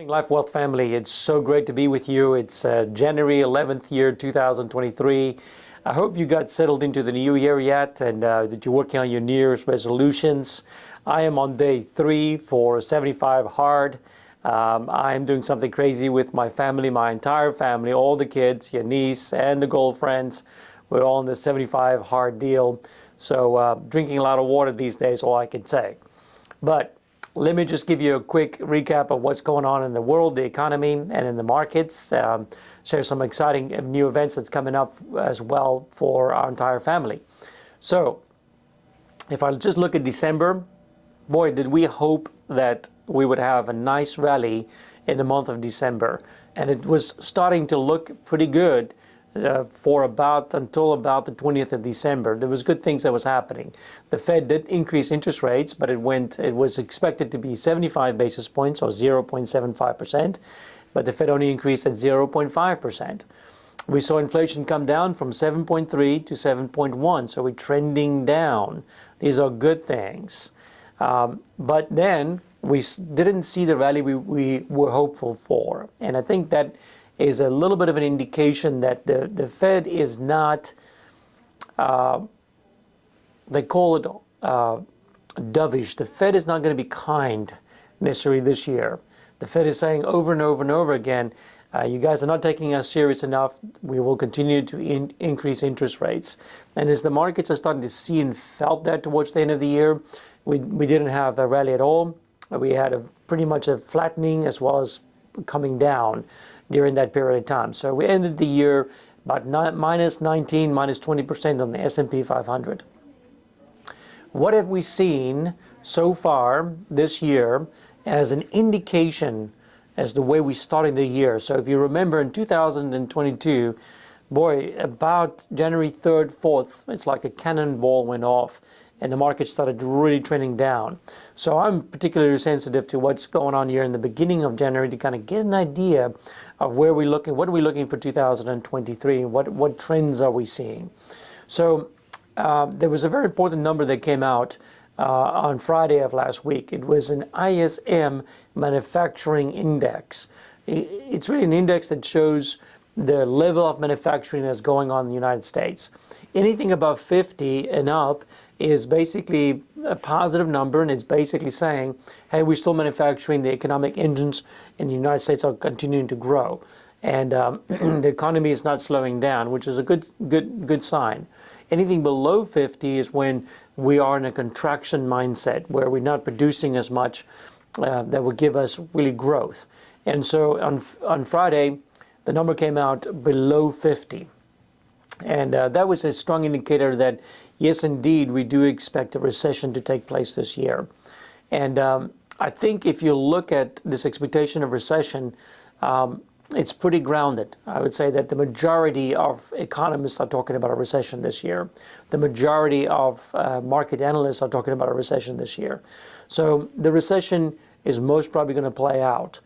LifeWealth family. It's so great to be with you. It's January 11th year 2023. I hope you got settled into the new year yet and that you're working on your New Year's resolutions. I am on day 3 for 75 hard. I'm doing something crazy with my family, my entire family, all the kids, your niece and the girlfriends. We're all in the 75 hard deal. So drinking a lot of water these days, all I can say. But let me just give you a quick recap of what's going on in the world, the economy, and in the markets. Share some exciting new events that's coming up as well for our entire family. So if I just look at December, boy, did we hope that we would have a nice rally in the month of December. And it was starting to look pretty good until about the 20th of December. There was good things that was happening. The Fed did increase interest rates, but it was expected to be 75 basis points or 0.75%, but the Fed only increased at 0.5%. We saw inflation come down from 7.3 to 7.1, so we're trending down. These are good things. But then we didn't see the rally we were hopeful for. And I think that is a little bit of an indication that the Fed is not, they call it dovish. The Fed is not going to be kind necessarily this year. The Fed is saying over and over and over again, you guys are not taking us serious enough. We will continue to increase interest rates. And as the markets are starting to see and felt that towards the end of the year, we didn't have a rally at all. We had pretty much a flattening as well as coming down during that period of time. So we ended the year about minus 19, minus 20% on the S&P 500. What have we seen so far this year as an indication as the way we started the year? So if you remember in 2022, boy, about January 3rd, 4th, it's like a cannonball went off and the market started really trending down. So I'm particularly sensitive to what's going on here in the beginning of January to kind of get an idea of where we're looking, what are we looking for 2023, what trends are we seeing. So there was a very important number that came out on Friday of last week. It was an ISM Manufacturing Index. It's really an index that shows the level of manufacturing that's going on in the United States. Anything above 50 and up is basically a positive number, and it's basically saying, hey, we're still manufacturing. The economic engines in the United States are continuing to grow, and the economy is not slowing down, which is a good sign. Anything below 50 is when we are in a contraction mindset, where we're not producing as much that will give us really growth. And so on Friday, the number came out below 50. And that was a strong indicator that, yes, indeed, we do expect a recession to take place this year. And I think if you look at this expectation of recession, it's pretty grounded. I would say that the majority of economists are talking about a recession this year. The majority of market analysts are talking about a recession this year. So the recession is most probably going to play out.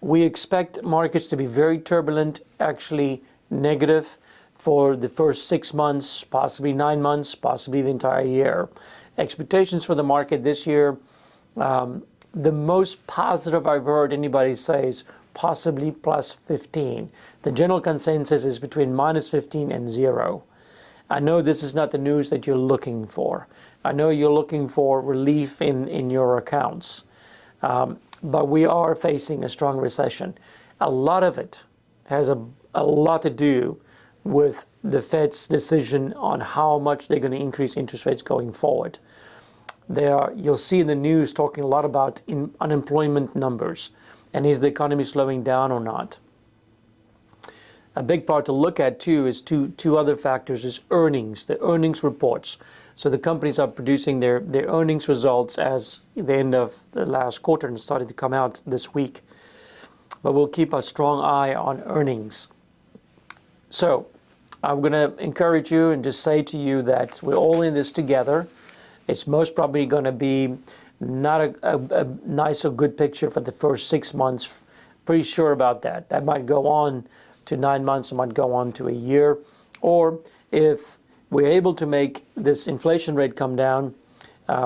We expect markets to be very turbulent, actually negative, for the first 6 months, possibly 9 months, possibly the entire year. Expectations for the market this year, the most positive I've heard anybody say is possibly plus 15. The general consensus is between minus 15 and 0. I know this is not the news that you're looking for. I know you're looking for relief in your accounts. But we are facing a strong recession. A lot of it has a lot to do with the Fed's decision on how much they're going to increase interest rates going forward. You'll see in the news talking a lot about unemployment numbers, and is the economy slowing down or not? A big part to look at too is two other factors: is earnings, the earnings reports. So the companies are producing their earnings results as the end of the last quarter and started to come out this week. But we'll keep a strong eye on earnings. So I'm going to encourage you and just say to you that we're all in this together. It's most probably going to be not a nice or good picture for the first 6 months. Pretty sure about that. That might go on to 9 months, it might go on to a year. Or if we're able to make this inflation rate come down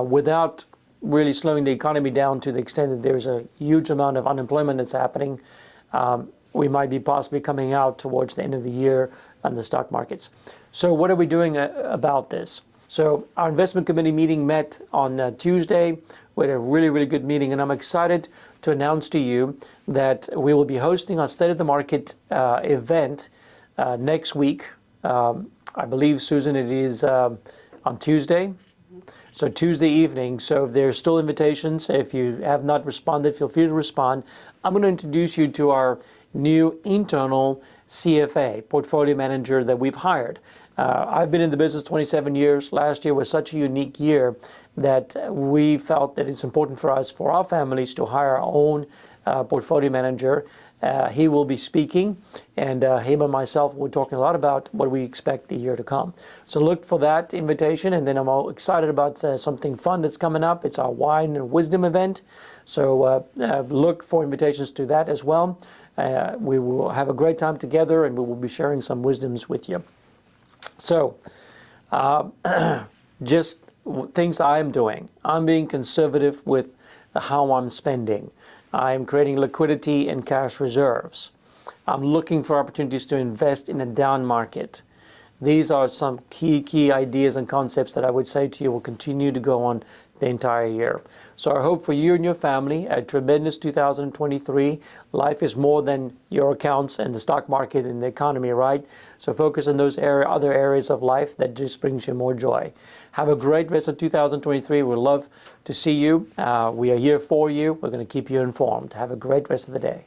without really slowing the economy down to the extent that there's a huge amount of unemployment that's happening. We might be possibly coming out towards the end of the year on the stock markets. So what are we doing about this? So our investment committee meeting met on Tuesday. We had a really, really good meeting, and I'm excited to announce to you that we will be hosting our State of the Market event next week. I believe, Susan, it is on Tuesday. So Tuesday evening. So if there's still invitations, if you have not responded, feel free to respond. I'm going to introduce you to our new internal CFA, portfolio manager, that we've hired. I've been in the business 27 years. Last year was such a unique year that we felt that it's important for us, for our families, to hire our own portfolio manager. He will be speaking, and him and myself will be talking a lot about what we expect the year to come. So look for that invitation, and then I'm all excited about something fun that's coming up. It's our Wine and Wisdom event. So look for invitations to that as well. We will have a great time together, and we will be sharing some wisdoms with you. So just things I'm doing. I'm being conservative with how I'm spending. I'm creating liquidity and cash reserves. I'm looking for opportunities to invest in a down market. These are some key ideas and concepts that I would say to you will continue to go on the entire year. So I hope for you and your family a tremendous 2023. Life is more than your accounts and the stock market and the economy, right? So focus on those other areas of life that just brings you more joy. Have a great rest of 2023. We'd love to see you. We are here for you. We're going to keep you informed. Have a great rest of the day.